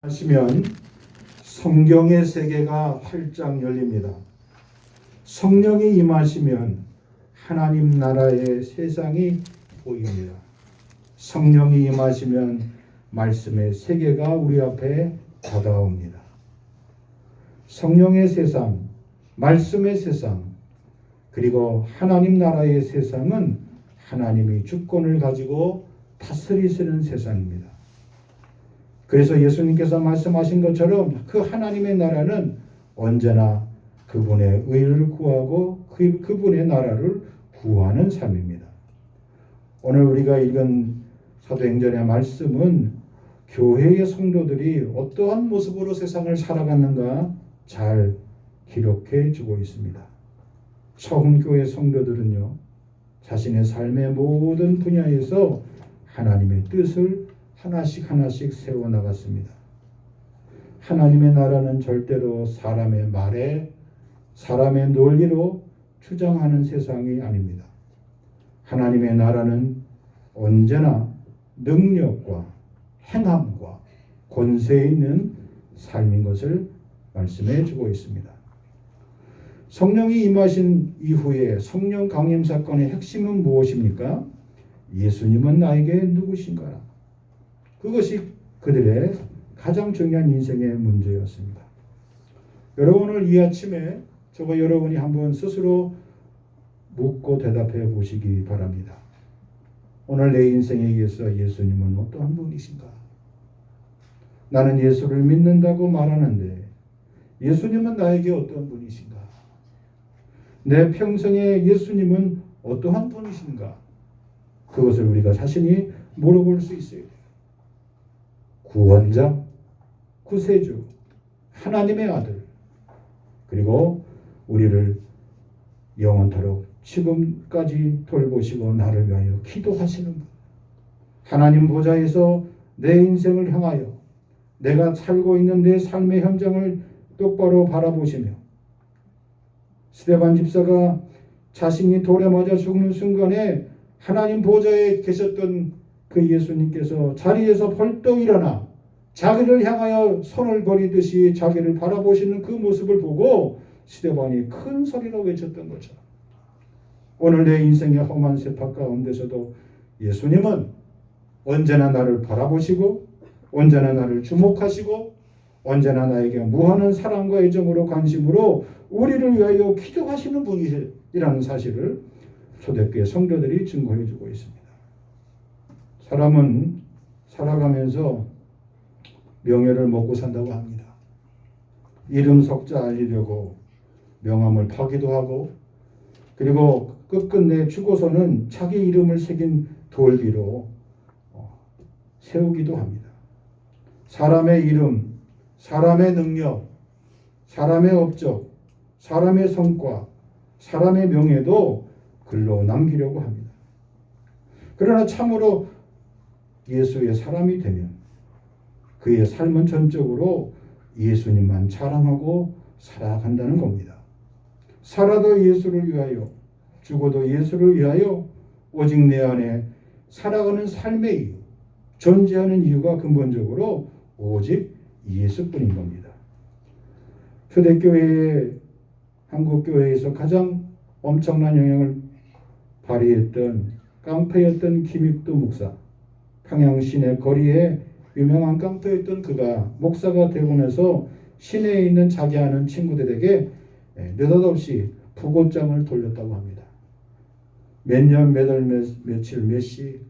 하시면 성경의 세계가 활짝 열립니다. 성령이 임하시면 하나님 나라의 세상이 보입니다. 성령이 임하시면 말씀의 세계가 우리 앞에 다가옵니다. 성령의 세상, 말씀의 세상, 그리고 하나님 나라의 세상은 하나님이 주권을 가지고 다스리시는 세상입니다. 그래서 예수님께서 말씀하신 것처럼 그 하나님의 나라는 언제나 그분의 의를 구하고 그분의 나라를 구하는 삶입니다. 오늘 우리가 읽은 사도행전의 말씀은 교회의 성도들이 어떠한 모습으로 세상을 살아가는가 잘 기록해 주고 있습니다. 처음 교회 성도들은요, 자신의 삶의 모든 분야에서 하나님의 뜻을 하나씩 세워나갔습니다. 하나님의 나라는 절대로 사람의 말에, 사람의 논리로 주장하는 세상이 아닙니다. 하나님의 나라는 언제나 능력과 행함과 권세 있는 삶인 것을 말씀해 주고 있습니다. 성령이 임하신 이후에 성령 강림 사건의 핵심은 무엇입니까? 예수님은 나에게 누구신가? 그것이 그들의 가장 중요한 인생의 문제였습니다. 여러분, 오늘 이 아침에 저와 여러분이 한번 스스로 묻고 대답해 보시기 바랍니다. 오늘 내 인생에 의해서 예수님은 어떠한 분이신가? 나는 예수를 믿는다고 말하는데 예수님은 나에게 어떠한 분이신가? 내 평생에 예수님은 어떠한 분이신가? 그것을 우리가 자신이 물어볼 수 있어야 돼요. 구원자, 구세주, 하나님의 아들, 그리고 우리를 영원토록 지금까지 돌보시고 나를 위하여 기도하시는 분, 하나님 보좌에서 내 인생을 향하여 내가 살고 있는 내 삶의 현장을 똑바로 바라보시며, 스데반 집사가 자신이 돌에 맞아 죽는 순간에 하나님 보좌에 계셨던 그 예수님께서 자리에서 벌떡 일어나 자기를 향하여 손을 버리듯이 자기를 바라보시는 그 모습을 보고 스데반이 큰 소리로 외쳤던 것처럼, 오늘 내 인생의 험한 세탁 가운데서도 예수님은 언제나 나를 바라보시고 언제나 나를 주목하시고 언제나 나에게 무한한 사랑과 애정으로 관심으로 우리를 위하여 기도하시는 분이라는 사실을 초대교회 성도들이 증거해 주고 있습니다. 사람은 살아가면서 명예를 먹고 산다고 합니다. 이름 석자 알리려고 명함을 파기도 하고, 그리고 끝끝내 죽어서는 자기 이름을 새긴 돌비로 세우기도 합니다. 사람의 이름, 사람의 능력, 사람의 업적, 사람의 성과, 사람의 명예도 글로 남기려고 합니다. 그러나 참으로 예수의 사람이 되면 그의 삶은 전적으로 예수님만 자랑하고 살아간다는 겁니다. 살아도 예수를 위하여, 죽어도 예수를 위하여, 오직 내 안에 살아가는 삶의 이유, 존재하는 이유가 근본적으로 오직 예수뿐인 겁니다. 초대교회의 한국교회에서 가장 엄청난 영향을 발휘했던 깡패였던 김익두 목사, 평양 시내 거리에 유명한 깡패였던 그가 목사가 되고 나서 시내에 있는 자기 아는 친구들에게 느닷없이 부고장을 돌렸다고 합니다. 몇 년, 몇 월, 며칠, 몇 시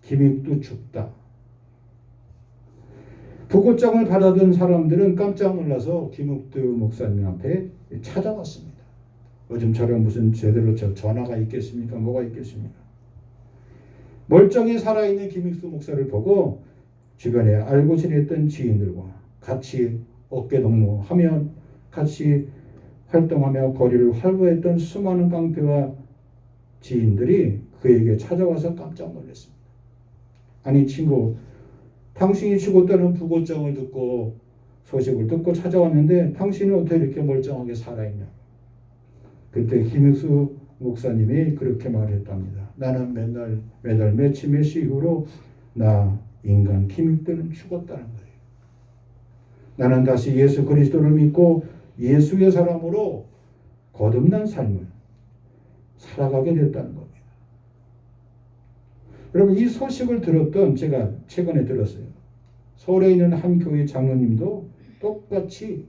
김익두 죽다. 부고장을 받아든 사람들은 깜짝 놀라서 김익두 목사님 앞에 찾아왔습니다. 요즘처럼 무슨 제대로 전화가 있겠습니까? 뭐가 있겠습니까? 멀쩡히 살아있는 김익수 목사를 보고 주변에 알고 지냈던 지인들과 같이 어깨동무하며 같이 활동하며 거리를 활보했던 수많은 깡패와 지인들이 그에게 찾아와서 깜짝 놀랐습니다. 아니 친구, 당신이 죽었다는 부고장을 듣고 소식을 듣고 찾아왔는데 당신은 어떻게 이렇게 멀쩡하게 살아있냐? 그때 김익수 목사님이 그렇게 말했답니다. 나는 매달 며칠 몇 시 이후로 나 인간 김익두는 죽었다는 거예요. 나는 다시 예수 그리스도를 믿고 예수의 사람으로 거듭난 삶을 살아가게 됐다는 겁니다. 여러분, 이 소식을 들었던 제가 최근에 들었어요. 서울에 있는 한 교회 장로님도 똑같이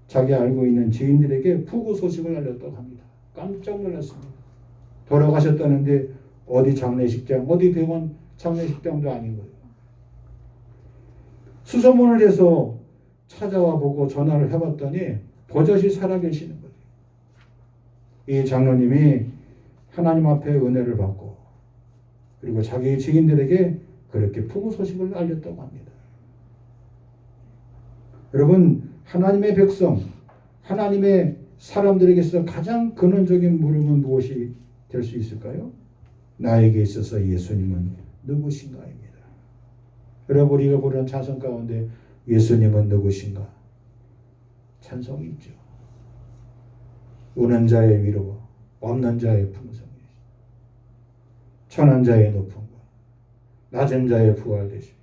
자기 알고 있는 지인들에게 부고 소식을 알렸다고 합니다. 깜짝 놀랐습니다. 돌아가셨다는데 어디 장례식장, 어디 병원 장례식장도 아닌 거예요. 수소문을 해서 찾아와 보고 전화를 해봤더니 버젓이 살아계시는 거예요. 이 장로님이 하나님 앞에 은혜를 받고 그리고 자기 지인들에게 그렇게 부고 소식을 알렸다고 합니다. 여러분, 하나님의 백성, 하나님의 사람들에게서 가장 근원적인 물음은 무엇이 될 수 있을까요? 나에게 있어서 예수님은 누구신가입니다. 여러분, 우리가 부르는 찬송 가운데 예수님은 누구신가? 찬송이 있죠. 우는 자의 위로와 없는 자의 풍성이, 천한 자의 높음과 낮은 자의 부활 되시며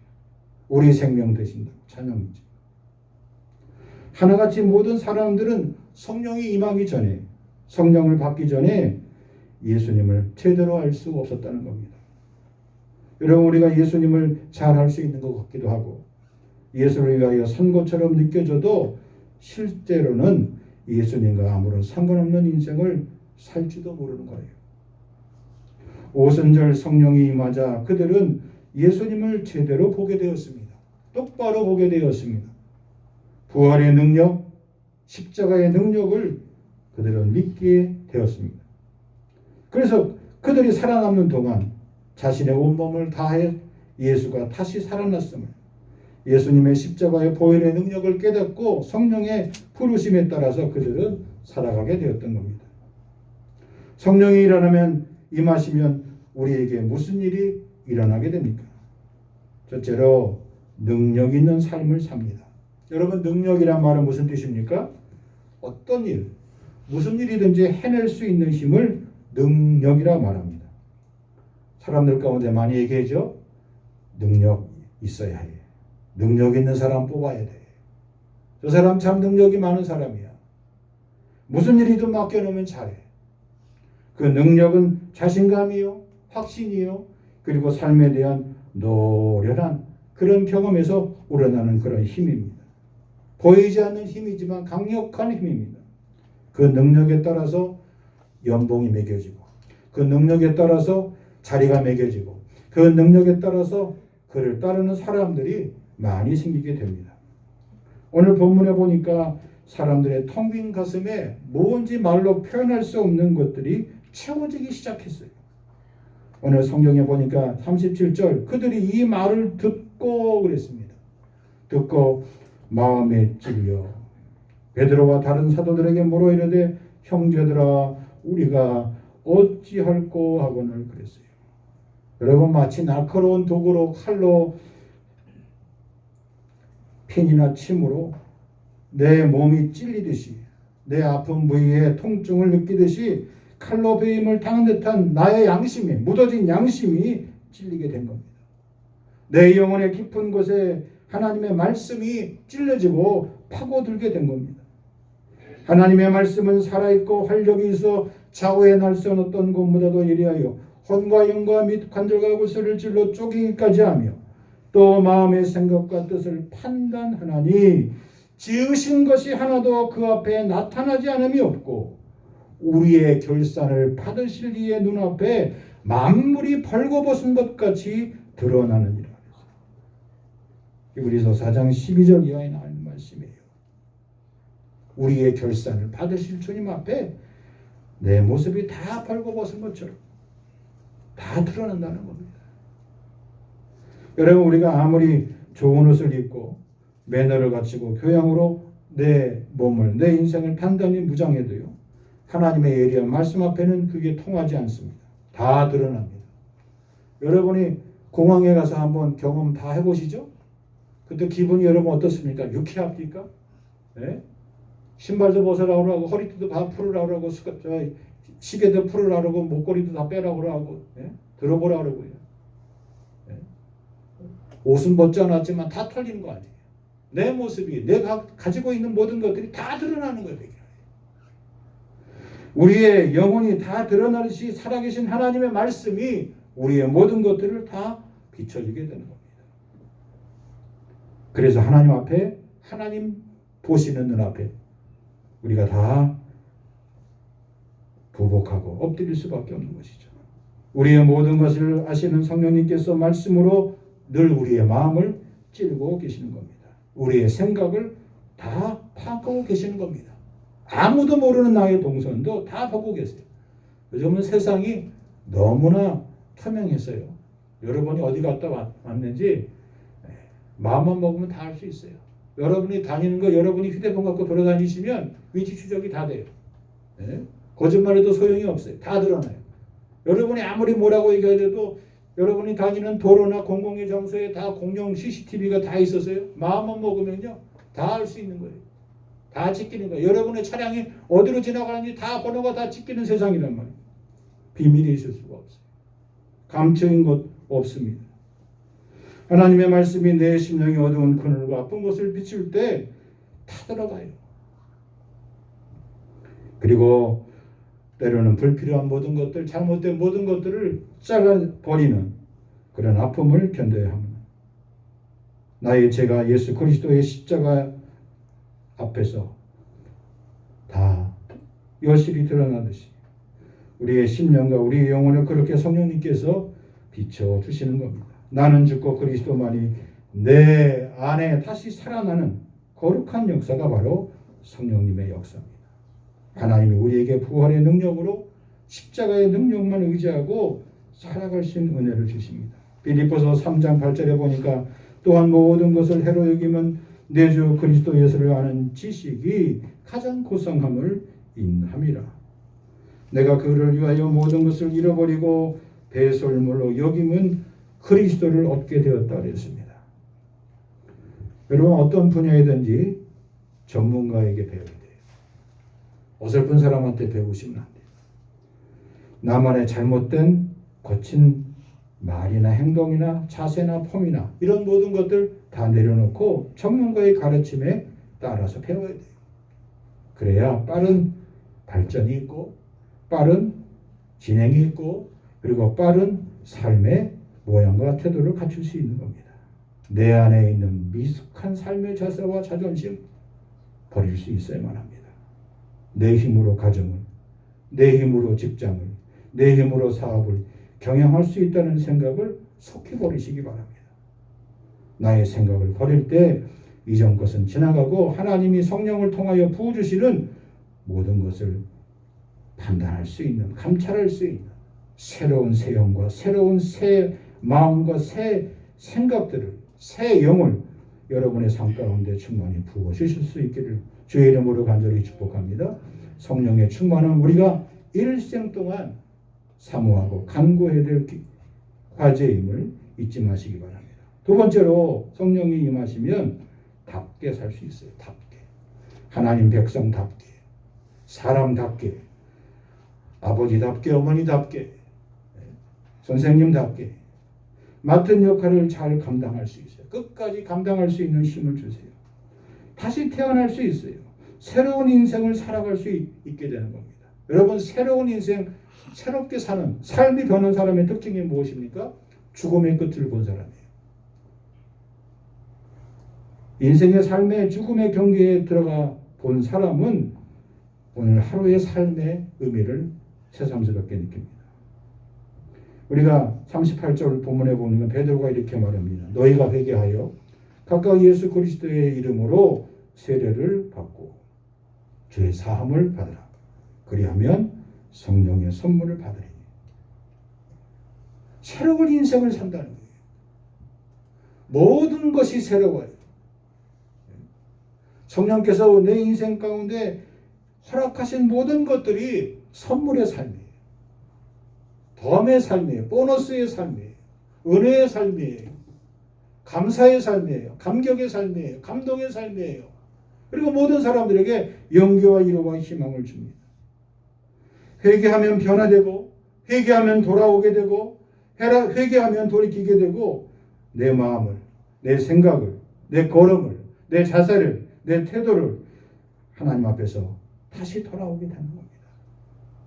우리 생명 되신다고 찬양이죠. 하나같이 모든 사람들은 성령이 임하기 전에, 성령을 받기 전에 예수님을 제대로 알 수 없었다는 겁니다. 여러분, 우리가 예수님을 잘 알 수 있는 것 같기도 하고 예수를 위하여 산 것처럼 느껴져도 실제로는 예수님과 아무런 상관없는 인생을 살지도 모르는 거예요. 오순절 성령이 임하자 그들은 예수님을 제대로 보게 되었습니다. 똑바로 보게 되었습니다. 부활의 능력, 십자가의 능력을 그들은 믿게 되었습니다. 그래서 그들이 살아남는 동안 자신의 온몸을 다해 예수가 다시 살아났음을, 예수님의 십자가의 보혈의 능력을 깨닫고 성령의 부르심에 따라서 그들은 살아가게 되었던 겁니다. 성령이 임하시면 우리에게 무슨 일이 일어나게 됩니까? 첫째로 능력 있는 삶을 삽니다. 여러분, 능력이란 말은 무슨 뜻입니까? 어떤 일, 무슨 일이든지 해낼 수 있는 힘을 능력이라 말합니다. 사람들 가운데 많이 얘기하죠. 능력 있어야 해. 능력 있는 사람 뽑아야 돼. 저 사람 참 능력이 많은 사람이야. 무슨 일이든 맡겨놓으면 잘해. 그 능력은 자신감이요, 확신이요, 그리고 삶에 대한 노련한 그런 경험에서 우러나는 그런 힘입니다. 보이지 않는 힘이지만 강력한 힘입니다. 그 능력에 따라서 연봉이 매겨지고, 그 능력에 따라서 자리가 매겨지고, 그 능력에 따라서 그를 따르는 사람들이 많이 생기게 됩니다. 오늘 본문에 보니까 사람들의 텅 빈 가슴에 뭔지 말로 표현할 수 없는 것들이 채워지기 시작했어요. 오늘 성경에 보니까 37절, 그들이 이 말을 듣고 그랬습니다. 듣고 마음에 찔려 베드로와 다른 사도들에게 물어 이르되 형제들아 우리가 어찌할꼬 하고는 그랬어요. 여러분, 마치 날카로운 도구로 칼로 핀이나 침으로 내 몸이 찔리듯이, 내 아픈 부위에 통증을 느끼듯이 칼로 베임을 당한 듯한 나의 양심이, 묻어진 양심이 찔리게 된 겁니다. 내 영혼의 깊은 곳에 하나님의 말씀이 찔러지고 파고들게 된 겁니다. 하나님의 말씀은 살아있고 활력이 있어 좌우의 날선 어떤 것보다도 예리하여 혼과 영과 및 관절과 구슬을 찔러 쪼개기까지 하며 또 마음의 생각과 뜻을 판단하나니 지으신 것이 하나도 그 앞에 나타나지 않음이 없고 우리의 결산을 받으실 이의 눈앞에 만물이 벌거벗은 것 같이 드러나느니라. 히브리서 4장 12절 이하에 나오는 말씀이에요. 우리의 결산을 받으실 주님 앞에 내 모습이 다 벌거벗은 것처럼 다 드러난다는 겁니다. 여러분, 우리가 아무리 좋은 옷을 입고 매너를 갖추고 교양으로 내 몸을, 내 인생을 단단히 무장해도요, 하나님의 예리한 말씀 앞에는 그게 통하지 않습니다. 다 드러납니다. 여러분이 공항에 가서 한번 경험 다 해보시죠? 그때 기분이 여러분 어떻습니까? 유쾌합니까? 네? 신발도 벗으라고 하고 허리띠도 다 풀으라고 하고 시계도 풀으라고 목걸이도 다 빼라고 하고 들어보라고 하고요. 옷은 벗지 않았지만 다 털리는 거 아니에요. 내 모습이, 내가 가지고 있는 모든 것들이 다 드러나는 거예요. 우리의 영혼이 다 드러나듯이 살아계신 하나님의 말씀이 우리의 모든 것들을 다 비춰주게 되는 겁니다. 그래서 하나님 앞에, 하나님 보시는 눈앞에 우리가 다 부복하고 엎드릴 수밖에 없는 것이죠. 우리의 모든 것을 아시는 성령님께서 말씀으로 늘 우리의 마음을 찌르고 계시는 겁니다. 우리의 생각을 다 파악하고 계시는 겁니다. 아무도 모르는 나의 동선도 다 보고 계세요. 요즘은 세상이 너무나 투명했어요. 여러분이 어디 갔다 왔는지 마음만 먹으면 다 알 수 있어요. 여러분이 다니는 거, 여러분이 휴대폰 갖고 돌아다니시면 위치 추적이 다 돼요. 네? 거짓말해도 소용이 없어요. 다 드러나요. 여러분이 아무리 뭐라고 얘기해도 여러분이 다니는 도로나 공공의 장소에 다 공용 CCTV가 다 있어서요. 마음만 먹으면요. 다 알 수 있는 거예요. 다 찍히는 거예요. 여러분의 차량이 어디로 지나가는지 다 번호가 다 찍히는 세상이란 말이에요. 비밀이 있을 수가 없어요. 감춰인 것 없습니다. 하나님의 말씀이 내 심령이 어두운 그늘과 아픈 것을 비출 때 다 들어가요. 그리고 때로는 불필요한 모든 것들, 잘못된 모든 것들을 잘라버리는 그런 아픔을 견뎌야 합니다. 나의 죄가 예수 그리스도의 십자가 앞에서 다 여실히 드러나듯이 우리의 심령과 우리의 영혼을 그렇게 성령님께서 비춰주시는 겁니다. 나는 죽고 그리스도만이 내 안에 다시 살아나는 거룩한 역사가 바로 성령님의 역사입니다. 하나님이 우리에게 부활의 능력으로 십자가의 능력만 의지하고 살아갈 수 있는 은혜를 주십니다. 빌립보서 3장 8절에 보니까 또한 모든 것을 해로 여기면 내 주 그리스도 예수를 아는 지식이 가장 고상함을 인함이라. 내가 그를 위하여 모든 것을 잃어버리고 배설물로 여김은 그리스도를 얻게 되었다 그랬습니다. 여러분 어떤 분야이든지 전문가에게 배워야 돼요. 어설픈 사람한테 배우시면 안 돼요. 나만의 잘못된 거친 말이나 행동이나 자세나 폼이나 이런 모든 것들 다 내려놓고 전문가의 가르침에 따라서 배워야 돼요. 그래야 빠른 발전이 있고 빠른 진행이 있고 그리고 빠른 삶의 모양과 태도를 갖출 수 있는 겁니다. 내 안에 있는 미숙한 삶의 자세와 자존심 버릴 수 있어야만 합니다. 내 힘으로 가정을, 내 힘으로 직장을, 내 힘으로 사업을 경영할 수 있다는 생각을 속히 버리시기 바랍니다. 나의 생각을 버릴 때 이전 것은 지나가고 하나님이 성령을 통하여 부어주시는 모든 것을 판단할 수 있는, 감찰할 수 있는 새로운 새 영과 새로운 새 마음과 새 생각들을, 새 영을 여러분의 삶 가운데 충만히 부어주실 수 있기를 주의 이름으로 간절히 축복합니다. 성령의 충만은 우리가 일생 동안 사모하고 간구해야 될 과제임을 잊지 마시기 바랍니다. 두 번째로 성령이 임하시면 답게 살 수 있어요. 답게. 하나님 백성답게, 사람답게, 아버지답게, 어머니답게, 선생님답게 맡은 역할을 잘 감당할 수 있어요. 끝까지 감당할 수 있는 힘을 주세요. 다시 태어날 수 있어요. 새로운 인생을 살아갈 수 있게 되는 겁니다. 여러분 새로운 인생, 새롭게 사는, 삶이 변한 사람의 특징이 무엇입니까? 죽음의 끝을 본 사람이에요. 인생의 삶의 죽음의 경계에 들어가 본 사람은 오늘 하루의 삶의 의미를 새삼스럽게 느낍니다. 우리가 38절 본문에 보면 베드로가 이렇게 말합니다. 너희가 회개하여 각각 예수 그리스도의 이름으로 세례를 받고 죄 사함을 받으라. 그리하면 성령의 선물을 받으리니. 새로운 인생을 산다는 거예요. 모든 것이 새로워요. 성령께서 내 인생 가운데 허락하신 모든 것들이 선물의 삶이에요. 덤의 삶이에요. 보너스의 삶이에요. 은혜의 삶이에요. 감사의 삶이에요. 감격의 삶이에요. 감동의 삶이에요. 그리고 모든 사람들에게 영교와 위로와 희망을 줍니다. 회개하면 변화되고 회개하면 돌아오게 되고 회개하면 돌이키게 되고 내 마음을, 내 생각을, 내 걸음을, 내 자세를, 내 태도를 하나님 앞에서 다시 돌아오게 되는 겁니다.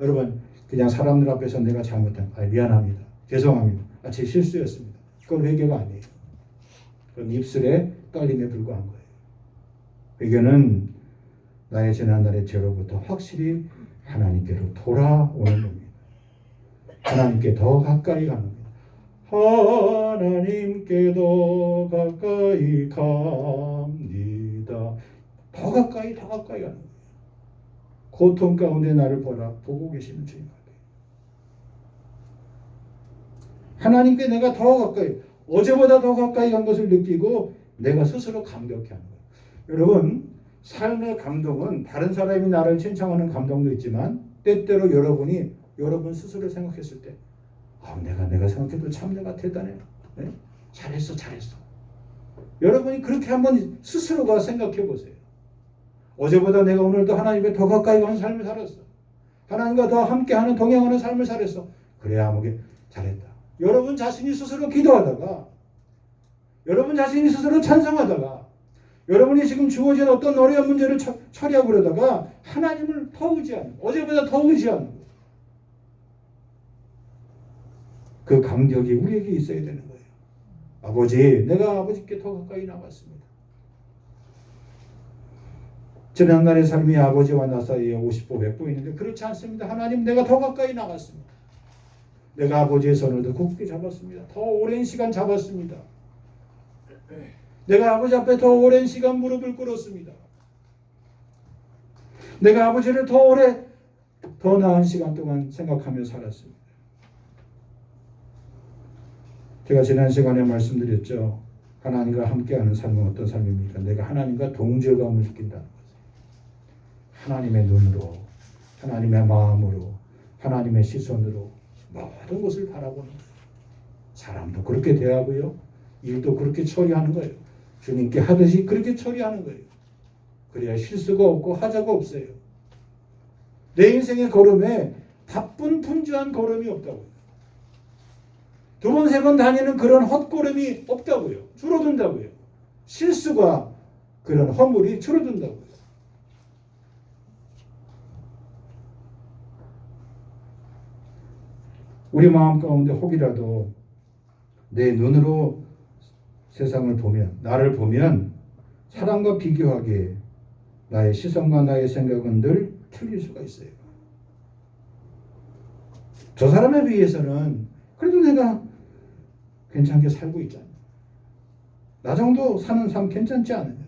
여러분, 그냥 사람들 앞에서 내가 잘못한, 미안합니다. 죄송합니다. 제 실수였습니다. 그건 회개가 아니에요. 그건 입술에 떨림에 불과한 거예요. 회개는 나의 지난날의 죄로부터 확실히 하나님께로 돌아오는 겁니다. 하나님께 더 가까이 가는 겁니다. 하나님께 더 가까이 갑니다. 더 가까이 가는 거예요. 고통 가운데 나를 보고 계시는 주님 앞에. 하나님께 내가 더 가까이, 어제보다 더 가까이 간 것을 느끼고 내가 스스로 감격해 하는 거예요. 여러분, 삶의 감동은 다른 사람이 나를 칭찬하는 감동도 있지만 때때로 여러분 스스로 생각했을 때 내가 생각해도 참 내가 대단해. 네? 잘했어. 여러분이 그렇게 한번 스스로가 생각해 보세요. 어제보다 내가 오늘도 하나님께 더 가까이 가는 삶을 살았어. 하나님과 더 함께하는 동행하는 삶을 살았어. 그래야 아무게 잘했다. 여러분 자신이 스스로 기도하다가, 여러분 자신이 스스로 찬성하다가, 여러분이 지금 주어진 어떤 어려운 문제를 처리하고 그러다가 하나님을 더 의지하는, 어제보다 더 의지하는 거예요. 그 감격이 우리에게 있어야 되는 거예요. 아버지, 내가 아버지께 더 가까이 나갔습니다. 지난날의 삶이 아버지와 나 사이에 50보 100보 있는데 그렇지 않습니다. 하나님, 내가 더 가까이 나갔습니다. 내가 아버지의 손을 더 굳게 잡았습니다. 더 오랜 시간 잡았습니다. 내가 아버지 앞에 더 오랜 시간 무릎을 꿇었습니다. 내가 아버지를 더 나은 시간 동안 생각하며 살았습니다. 제가 지난 시간에 말씀드렸죠. 하나님과 함께하는 삶은 어떤 삶입니까? 내가 하나님과 동질감을 느낀다는 거죠. 하나님의 눈으로, 하나님의 마음으로, 하나님의 시선으로 모든 것을 바라보는 거예요. 사람도 그렇게 대하고요. 일도 그렇게 처리하는 거예요. 주님께 하듯이 그렇게 처리하는 거예요. 그래야 실수가 없고 하자가 없어요. 내 인생의 걸음에 바쁜 분주한 걸음이 없다고요. 2번, 3번 다니는 그런 헛걸음이 없다고요. 줄어든다고요. 실수가, 그런 허물이 줄어든다고요. 우리 마음 가운데 혹이라도 내 눈으로 세상을 보면, 나를 보면 사람과 비교하기에 나의 시선과 나의 생각은 늘 틀릴 수가 있어요. 저 사람에 비해서는 그래도 내가 괜찮게 살고 있잖아. 나 정도 사는 삶 괜찮지 않느냐.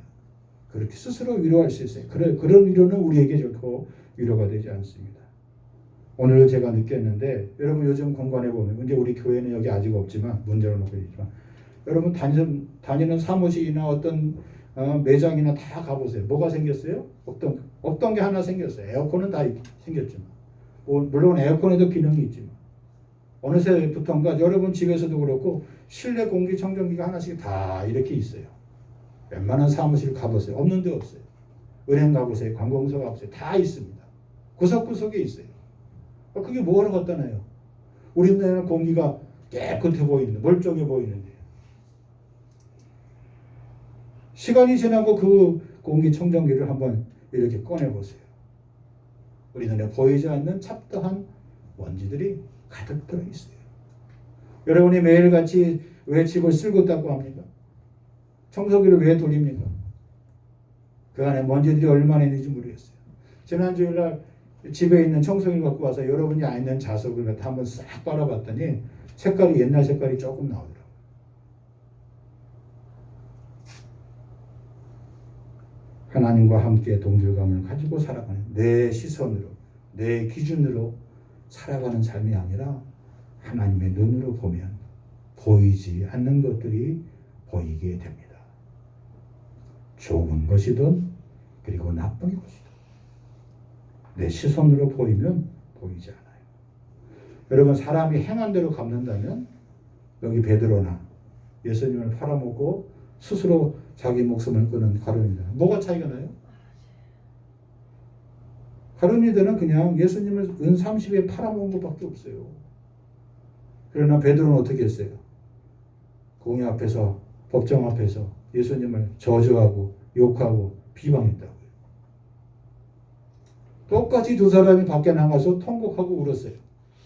그렇게 스스로 위로할 수 있어요. 그런 위로는 우리에게 좋고 위로가 되지 않습니다. 오늘 제가 느꼈는데, 여러분 요즘 공간에 보면, 이제 우리 교회는 여기 아직 없지만, 문제로 놓고 있지만, 여러분 다니는 사무실이나 어떤 매장이나 다 가보세요. 뭐가 생겼어요? 없던 게 하나 생겼어요. 에어컨은 다 생겼지만, 물론 에어컨에도 기능이 있지만, 어느새부턴가 여러분 집에서도 그렇고 실내 공기청정기가 하나씩 다 이렇게 있어요. 웬만한 사무실 가보세요. 없는 데 없어요. 은행 가보세요. 관공서 가보세요. 다 있습니다. 구석구석에 있어요. 그게 뭐하러 갖다 놔요? 우리나라는 공기가 깨끗해 보이는데, 멀쩡해 보이는데, 시간이 지나고 그 공기청정기를 한번 이렇게 꺼내보세요. 우리 눈에 보이지 않는 잡다한 먼지들이 가득 들어있어요. 여러분이 매일같이 왜 집을 쓸고 닦고 합니까? 청소기를 왜 돌립니까? 그 안에 먼지들이 얼마나 있는지 모르겠어요. 지난 주일날 집에 있는 청소기를 갖고 와서 여러분이 앉는 좌석을 갖다 한번 싹 빨아봤더니 색깔이 옛날 색깔이 조금 나오더라고요. 하나님과 함께 동질감을 가지고 살아가는, 내 시선으로, 내 기준으로 살아가는 삶이 아니라 하나님의 눈으로 보면 보이지 않는 것들이 보이게 됩니다. 좋은 것이든 그리고 나쁜 것이든 내 시선으로 보이면 보이지 않아요. 여러분, 사람이 행한 대로 갚는다면 여기 베드로나 예수님을 팔아먹고 스스로 자기 목숨을 끊은 가룟유다, 뭐가 차이가 나요? 가룟유다는 그냥 예수님을 은 30에 팔아먹은 것밖에 없어요. 그러나 베드로는 어떻게 했어요? 공의 앞에서, 법정 앞에서 예수님을 저주하고 욕하고 비방했다고요. 똑같이 두 사람이 밖에 나가서 통곡하고 울었어요.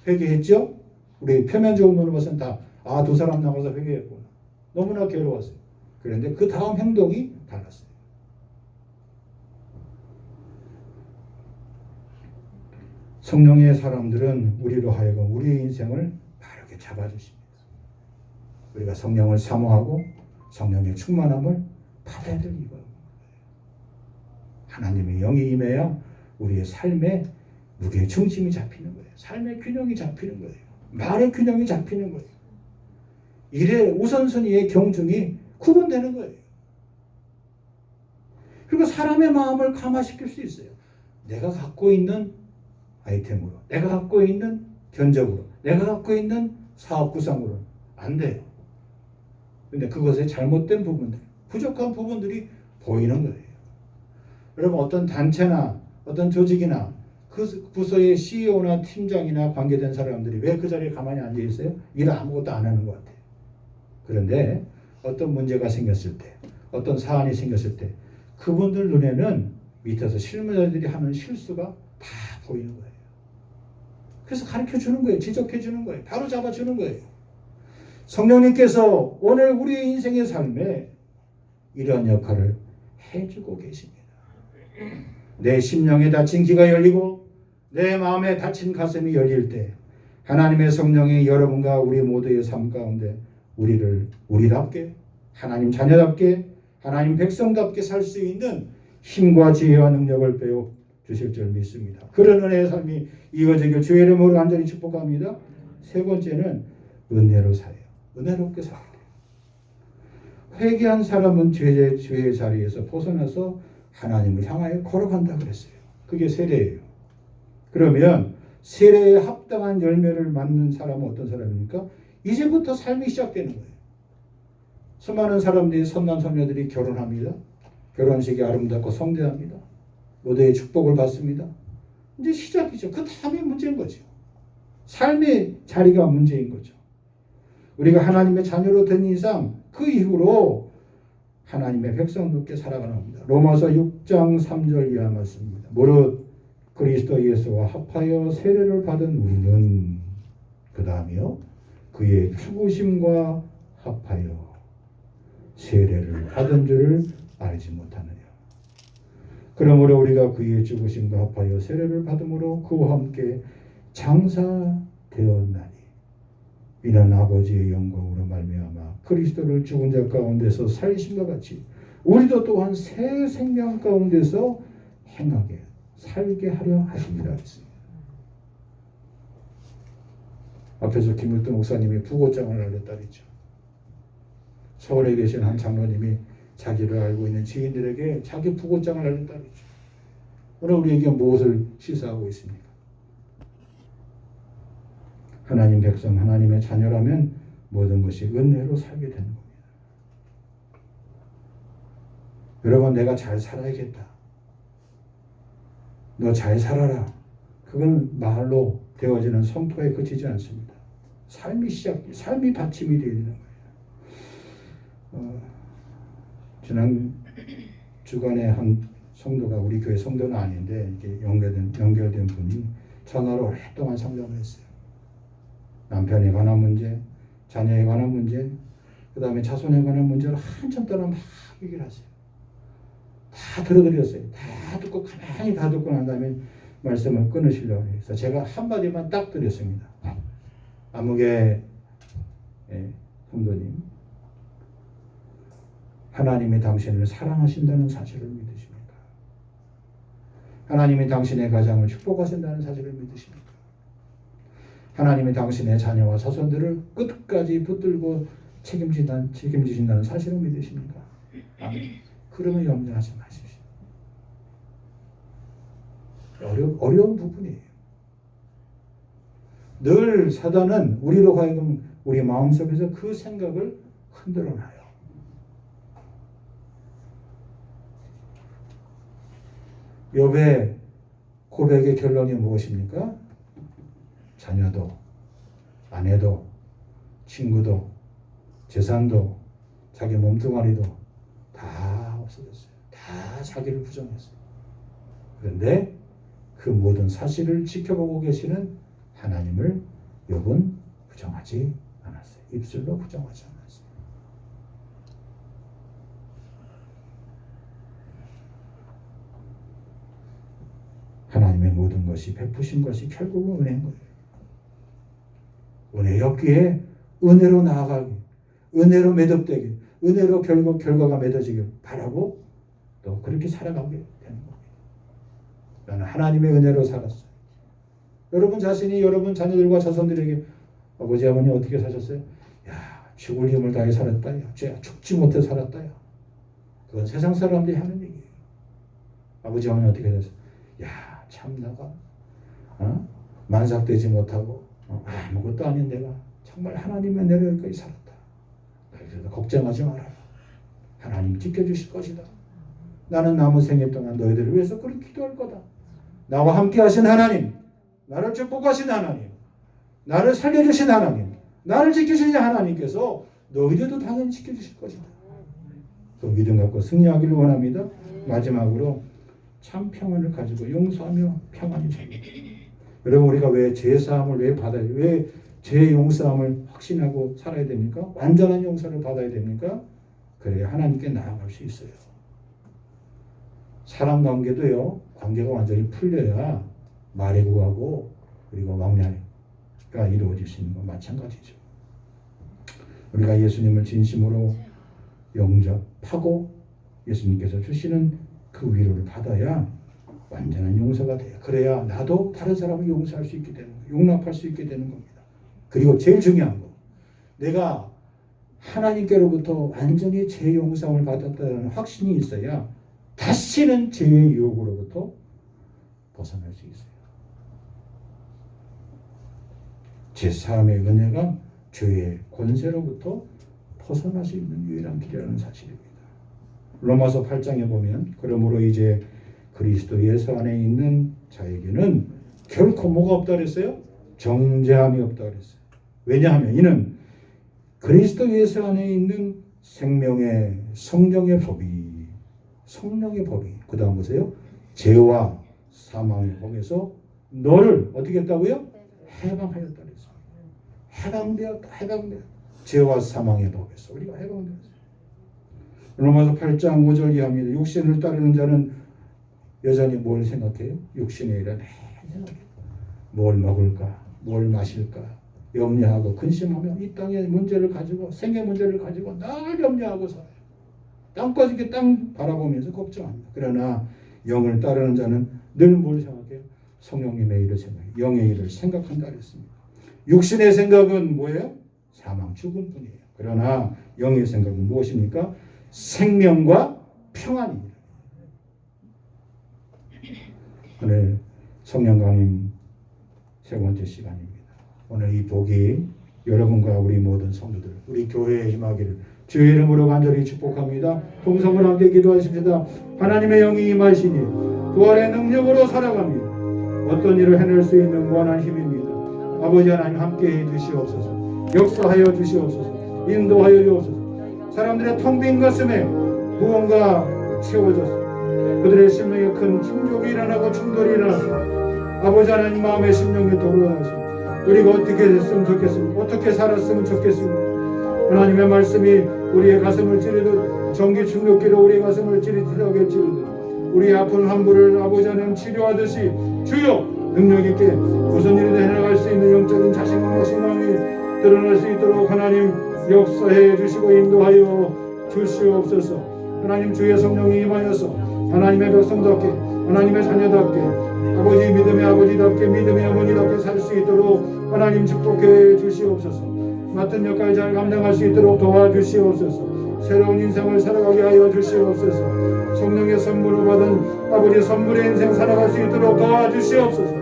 회개했죠? 우리 표면적으로 봐서는 다 두 사람 나가서 회개했구나. 너무나 괴로웠어요. 그런데 그 다음 행동이 달랐어요. 성령의 사람들은 우리로 하여금 우리의 인생을 바르게 잡아주십니다. 우리가 성령을 사모하고 성령의 충만함을 받아야 될 이유가 하나님의 영이 임해야 우리의 삶의 무게 중심이 잡히는 거예요. 삶의 균형이 잡히는 거예요. 말의 균형이 잡히는 거예요. 일의 우선순위의 경중이 구분되는 거예요. 그리고 사람의 마음을 감화시킬 수 있어요. 내가 갖고 있는 아이템으로, 내가 갖고 있는 견적으로, 내가 갖고 있는 사업 구상으로는 안 돼요. 근데 그것의 잘못된 부분들, 부족한 부분들이 보이는 거예요. 여러분, 어떤 단체나 어떤 조직이나 그 부서의 CEO나 팀장이나 관계된 사람들이 왜 그 자리에 가만히 앉아 있어요? 일을 아무것도 안 하는 것 같아요. 그런데 어떤 문제가 생겼을 때, 어떤 사안이 생겼을 때 그분들 눈에는 밑에서 실무자들이 하는 실수가 다 보이는 거예요. 그래서 가르쳐 주는 거예요. 지적해 주는 거예요. 바로 잡아 주는 거예요. 성령님께서 오늘 우리의 인생의 삶에 이런 역할을 해주고 계십니다. 내 심령에 닫힌 귀가 열리고 내 마음에 닫힌 가슴이 열릴 때 하나님의 성령이 여러분과 우리 모두의 삶 가운데 우리를 우리답게, 하나님 자녀답게, 하나님 백성답게 살 수 있는 힘과 지혜와 능력을 배워 주실 줄 믿습니다. 그런 은혜의 삶이 이어지길 주의 이름으로 간절히 축복합니다. 세 번째는 은혜로 살아요. 은혜롭게 살아야 돼요. 회개한 사람은 죄의 자리에서 벗어나서 하나님을 향하여 걸어간다 그랬어요. 그게 세례예요. 그러면 세례에 합당한 열매를 맞는 사람은 어떤 사람입니까? 이제부터 삶이 시작되는 거예요. 수많은 사람들이, 선남 선녀들이 결혼합니다. 결혼식이 아름답고 성대합니다. 모두의 축복을 받습니다. 이제 시작이죠. 그 다음이 문제인 거죠. 삶의 자리가 문제인 거죠. 우리가 하나님의 자녀로 된 이상 그 이후로 하나님의 백성답게 살아가는 겁니다. 로마서 6장 3절 이하 말씀입니다. 무릇 그리스도 예수와 합하여 세례를 받은 우리는 그 다음이요 그의 죽으심과 합하여 세례를 받은 줄을 알지 못하느냐. 그러므로 우리가 그의 죽으심과 합하여 세례를 받음으로 그와 함께 장사되었나니 이는 아버지의 영광으로 말미암아 그리스도를 죽은 자 가운데서 살리심과 같이 우리도 또한 새 생명 가운데서 행하게 살게 하려 하십니다. 앞에서 김을동 목사님이 부고장을 알렸다 그랬죠. 서울에 계신 한 장로님이 자기를 알고 있는 지인들에게 자기 부고장을 알렸다 그랬죠. 오늘 우리에게 무엇을 시사하고 있습니까? 하나님 백성, 하나님의 자녀라면 모든 것이 은혜로 살게 되는 겁니다. 여러분, 내가 잘 살아야겠다. 너 잘 살아라. 그건 말로 되어지는 성토에 그치지 않습니다. 삶이 받침이 되어야 되는 거예요. 지난 주간에 한 성도가 우리 교회 성도는 아닌데 이렇게 연결된 분이 전화로 오랫동안 상담을 했어요. 남편에 관한 문제, 자녀에 관한 문제, 그 다음에 자손에 관한 문제를 한참 동안 막 얘기를 하세요. 다 들어드렸어요. 다 듣고 가만히 다 듣고 난 다음에 말씀을 끊으시려고 해서 제가 한마디만 딱 드렸습니다. 아무개 성도님, 하나님이 당신을 사랑하신다는 사실을 믿으십니까? 하나님이 당신의 가정을 축복하신다는 사실을 믿으십니까? 하나님이 당신의 자녀와 자손들을 끝까지 붙들고 책임지신다는 사실을 믿으십니까? 아멘. 그러면 염려하지 마십시오. 어려운 부분이에요. 늘 사단은 우리로 하여금 우리 마음속에서 그 생각을 흔들어놔요. 욥의 고백의 결론이 무엇입니까? 자녀도, 아내도, 친구도, 재산도, 자기 몸뚱아리도 다 없어졌어요. 다 다 자기를 부정했어요. 그런데 그 모든 사실을 지켜보고 계시는 하나님을 욥은 부정하지 않았어요. 입술로 부정하지 않았어요. 하나님의 모든 것이 베푸신 것이 결국은 은혜인 거예요. 은혜 엽기에 은혜로 나아가기, 은혜로 매듭되기, 은혜로 결과가 맺어지길 바라고 또 그렇게 살아가게 되는 겁니다. 나는 하나님의 은혜로 살았어요. 여러분 자신이 여러분 자녀들과 자손들에게 아버지 어머니 어떻게 사셨어요? 야, 죽을 힘을 다해 살았다. 야, 죽지 못해 살았다. 야. 그건 세상 사람들이 하는 얘기예요. 아버지 어머니 어떻게 사셨어요? 야, 참 나가 만삭되지 못하고 아무것도 아닌 내가 정말 하나님의 은혜로 여기까지 살았다. 그래서 걱정하지 말아라. 하나님 지켜주실 것이다. 나는 남은 생애 동안 너희들을 위해서 그렇게 기도할 거다. 나와 함께 하신 하나님, 나를 축복하신 하나님, 나를 살려주신 하나님, 나를 지키신 하나님께서 너희들도 당연히 지켜주실 것이다. 그 믿음 갖고 승리하기를 원합니다. 마지막으로 참 평안을 가지고 용서하며 평안이 됩니다. 여러분 우리가 왜 죄사함을 왜 받아야 돼요? 왜 죄 용서함을 확신하고 살아야 됩니까? 완전한 용서를 받아야 됩니까? 그래야 하나님께 나아갈 수 있어요. 사람 관계도요. 관계가 완전히 풀려야 말이 구하고 그리고 왕래가 이루어질 수 있는 건 마찬가지죠. 우리가 예수님을 진심으로 영접하고 예수님께서 주시는 그 위로를 받아야 완전한 용서가 돼요. 그래야 나도 다른 사람을 용서할 수 있게 되는 거예요. 용납할 수 있게 되는 겁니다. 그리고 제일 중요한 거, 내가 하나님께로부터 완전히 죄 용서함을 받았다는 확신이 있어야 다시는 죄의 유혹으로부터 벗어날 수 있어요. 제3의 은혜가 죄의 권세로부터 벗어날 수 있는 유일한 길이라는 사실입니다. 로마서 8장에 보면 그러므로 이제 그리스도 예수 안에 있는 자에게는 결코 뭐가 없다 그랬어요? 정죄함이 없다 그랬어요. 왜냐하면 이는 그리스도 예수 안에 있는 생명의 성령의 법이 그 다음 보세요. 죄와 사망의 법에서 너를 어떻게 했다고요? 해방하였다 그랬어요. 해방되었다. 죄와 사망의 법에서 우리가 해방되었어요. 로마서 8장 5절 이하입니다. 육신을 따르는 자는 여전히 뭘 생각해요? 육신의 일은 생각해요. 뭘 먹을까? 뭘 마실까? 염려하고 근심하며 이 땅의 문제를 가지고 생의 문제를 가지고 늘 염려하고 살아요. 땅까지 이렇게 땅 바라보면서 걱정합니다. 그러나 영을 따르는 자는 늘 뭘 생각해요? 성령님의 일을 생각해요. 영의 일을 생각한다 그랬습니다. 육신의 생각은 뭐예요? 사망, 죽음뿐이에요. 그러나 영의 생각은 무엇입니까? 생명과 평안입니다. 오늘 성령 강림 세 번째 시간입니다. 오늘 이 복이 여러분과 우리 모든 성도들, 우리 교회에 임하기를 주의 이름으로 간절히 축복합니다. 통성을 함께 기도하십시다. 하나님의 영이 임하시니 부활의 능력으로 살아갑니다. 어떤 일을 해낼 수 있는 무한한 힘입니다. 아버지 하나님 함께해 주시옵소서. 역사하여 주시옵소서. 인도하여 주옵소서. 사람들의 텅 빈 가슴에 무언가 채워져서 그들의 심령에 큰 충격이 일어나고 충돌이 일어나서 아버지 하나님 마음의 심령이 돌아가서 우리가 어떻게 됐으면 좋겠습니까? 어떻게 살았으면 좋겠습니까? 하나님의 말씀이 우리의 가슴을 찌르듯 전기 충격기로 우리의 가슴을 찌릿하게 찌르듯 우리의 아픈 환부를 아버지 하나님 치료하듯이 주여 능력 있게 무슨 일이든 해나갈 수 있는 영적인 자신감과 신앙이 드러날 수 있도록 하나님 역사해 주시고 인도하여 주시옵소서. 하나님 주의 성령이 임하여서 하나님의 백성답게 하나님의 자녀답게 아버지 믿음의 아버지답게 믿음의 어머니답게 살 수 있도록 하나님 축복해 주시옵소서. 맡은 역할 잘 감당할 수 있도록 도와주시옵소서. 새로운 인생을 살아가게 하여 주시옵소서. 성령의 선물을 받은 아버지 선물의 인생 살아갈 수 있도록 도와주시옵소서.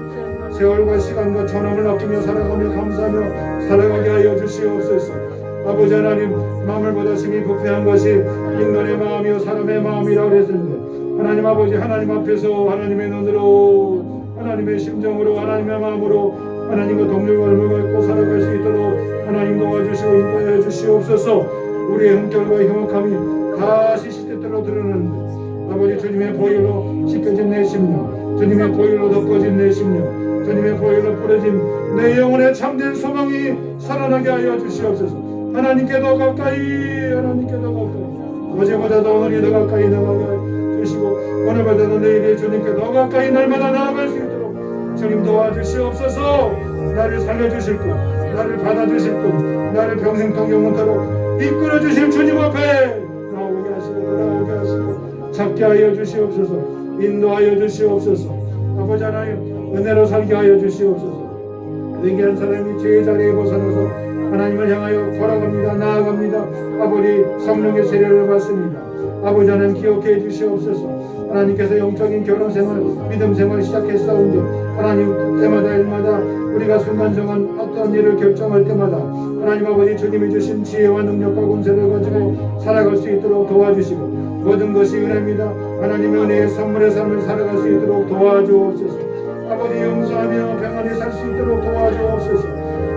세월과 시간과 전함을 아끼며 살아가며 감사하며 살아가게 하여 주시옵소서. 아버지 하나님 마음을 보다 심히 부패한 것이 인간의 마음이요 사람의 마음이라고 했는데 하나님 아버지 하나님 앞에서 하나님의 눈으로 하나님의 심정으로 하나님의 마음으로 하나님과 동력을 갖고 살아갈 수 있도록 하나님 도와주시고 인도해 주시옵소서. 우리의 흠결과 흉악함이 다시 시대대로 드러나는데 아버지 주님의 보혈로 씻겨진 내 심령, 주님의 보혈로 덮어진 내 심령, 주님의 보혈로 뿌려진 내 영혼의 참된 소망이 살아나게 하여 주시옵소서. 하나님께 더 가까이, 하나님께 더 가까이, 어제보다도 오늘이 더 가까이 나가게 주시고 오늘보다도 내일이 주님께 더 가까이 날마다 나아갈 수 있도록 주님 도와주시옵소서. 나를 살려주실 분, 나를 받아주실 분, 나를 평생토록 영원토록 이끌어주실 주님 앞에 나오게 하시고 돌아오게 하시고 찾게 하여 주시옵소서. 인도하여 주시옵소서. 아버지 하나님 은혜로 살게 하여 주시옵소서. 회개한 사람이 죄의 자리에 벗어나서 하나님을 향하여 걸어갑니다. 나아갑니다. 아버지 성령의 세례를 받습니다. 아버지 하나님 기억해 주시옵소서. 하나님께서 영적인 결혼생활, 믿음생활 시작했사온데 하나님 때마다 일마다 우리가 순간순간 어떤 일을 결정할 때마다 하나님 아버지 주님이 주신 지혜와 능력과 권세를 가지고 살아갈 수 있도록 도와주시고 모든 것이 은혜입니다. 하나님의 은혜의 선물의 삶을 살아갈 수 있도록 도와주옵소서. 아버지 용서하며 평안히 살 수 있도록 도와주옵소서.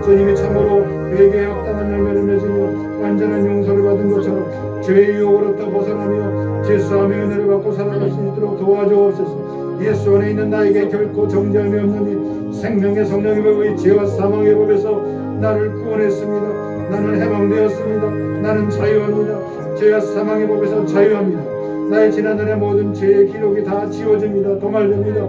주님이 참으로 회개에 합당한 열매를 맺으며 완전한 용서를 받은 것처럼 죄의 유혹으로부터 벗어나며 죄수함의 은혜를 받고 살아갈 수 있도록 도와주옵소서. 예수 안에 있는 나에게 결코 정죄함이 없느니 생명의 성령의 법의 죄와 사망의 법에서 나를 구원했습니다. 나는 해방되었습니다. 나는 자유합니다. 죄와 사망의 법에서 자유합니다. 나의 지난날의 모든 죄의 기록이 다 지워집니다. 도말됩니다.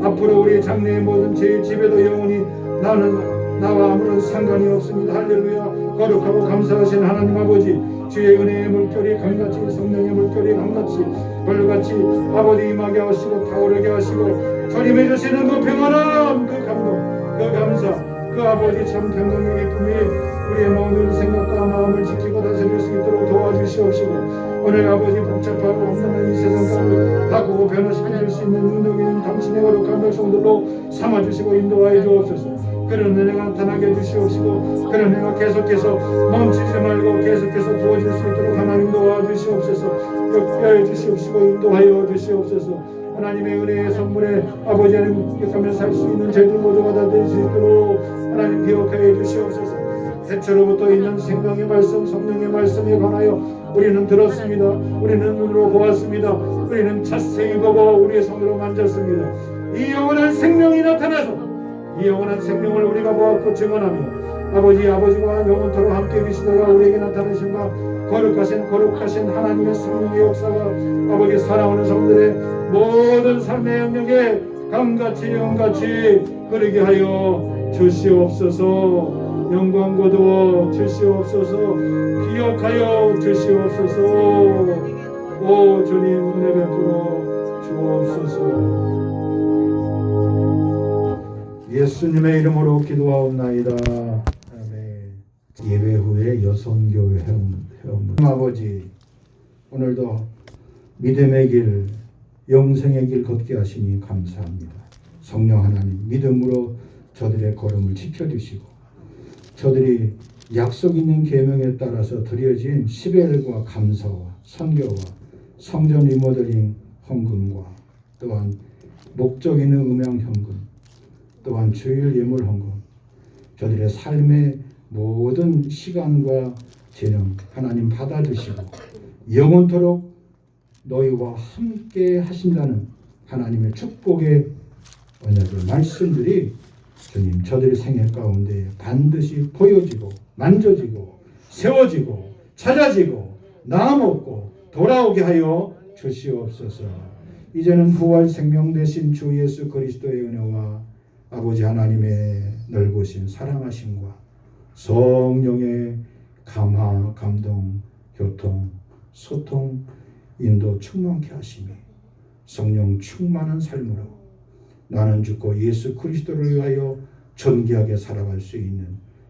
앞으로 우리 장래의 모든 죄의 지배도 영원히 나와 아무런 상관이 없습니다. 할렐루야. 거룩하고 감사하신 하나님 아버지, 주의 은혜의 물결이 강같이 성령의 물결이 강같이 벌같이 아버지 임하게 하시고 타오르게 하시고 주님이 주시는 그 평안함, 그 감동, 그 감사, 그 아버지 참 평강의 기쁨이 우리의 모든 생각과 마음을 지키고 다스릴 수 있도록 도와주시옵시고 오늘 아버지 복잡하고 험난한 이 세상 가운데 바꾸고 변화시킬 수 있는 능력 있는 당신의 거룩한 백성들로 삼아주시고 인도하여 주옵소서. 그런 은혜가 나타나게 해주시옵시고 그런 은혜가 계속해서 멈추지 말고 계속해서 부어질 수 있도록 하나님 도와주시옵소서. 역사해 주시옵시고 인도하여 주시옵소서. 하나님의 은혜의 선물에 아버지 하나님 기억하며 살 수 있는 저희들 모두가 다 될 수 있도록 하나님 기억하여 주시옵소서. 태초로부터 있는 생명의 말씀, 성령의 말씀에 관하여 우리는 들었습니다. 우리는 눈으로 보았습니다. 우리는 자세히 보고 우리의 손으로 만졌습니다. 이 영원한 생명이 나타나서 이 영원한 생명을 우리가 보았고 증언하며 아버지와 영원토록 함께 계시다가 우리에게 나타나신가 거룩하신 하나님의 성령의 역사가 아버지 사랑하는 성들의 모든 삶의 영역에 강같이 영같이 흐르게 하여 주시옵소서. 영광 거두어 주시옵소서. 기억하여 주시옵소서. 오 주님 은혜 베풀어 주옵소서. 예수님의 이름으로 기도하옵나이다. 아멘. 예배 후에 여성교회 회원분 아버지 오늘도 믿음의 길 영생의 길 걷게 하시니 감사합니다. 성령 하나님 믿음으로 저들의 걸음을 지켜주시고 저들이 약속 있는 계명에 따라서 드려진 시벨과 감사와 선교와 성전 리모델링 헌금과 또한 목적 있는 음양 현금 또한 주일 예물 헌금 저들의 삶의 모든 시간과 재능 하나님 받아주시고 영원토록 너희와 함께 하신다는 하나님의 축복의 언약의 말씀들이 주님 저들의 생애 가운데 반드시 보여지고 만져지고 세워지고 찾아지고 나아먹고 돌아오게 하여 주시옵소서. 이제는 부활 생명 되신 주 예수 그리스도의 은혜와 아버지 하나님의 넓으신 사랑하심과 성령의 감화, 감동, 교통, 소통, 인도 충만케 하시며 성령 충만한 삶으로 나는 죽고 예수 그리스도를 위하여 존귀하게 살아갈 수 있는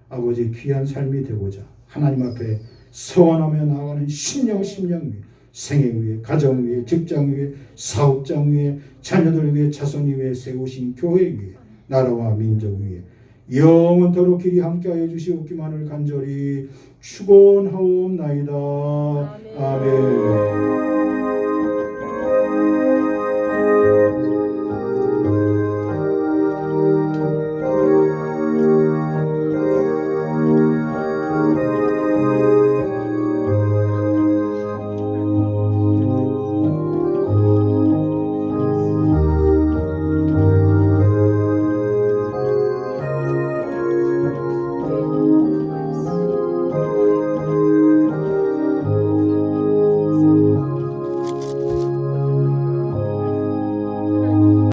아버지 귀한 삶이 되고자 하나님 앞에 서원하며 나아가는 심령 위에 생애 위에 가정 위에 직장 위에 사업장 위에 자녀들 위에 자손 위에 세우신 교회 위에 나라와 민족 위에 영원토록 길이 함께하여 주시옵기만을 간절히 축원하옵나이다. 아멘.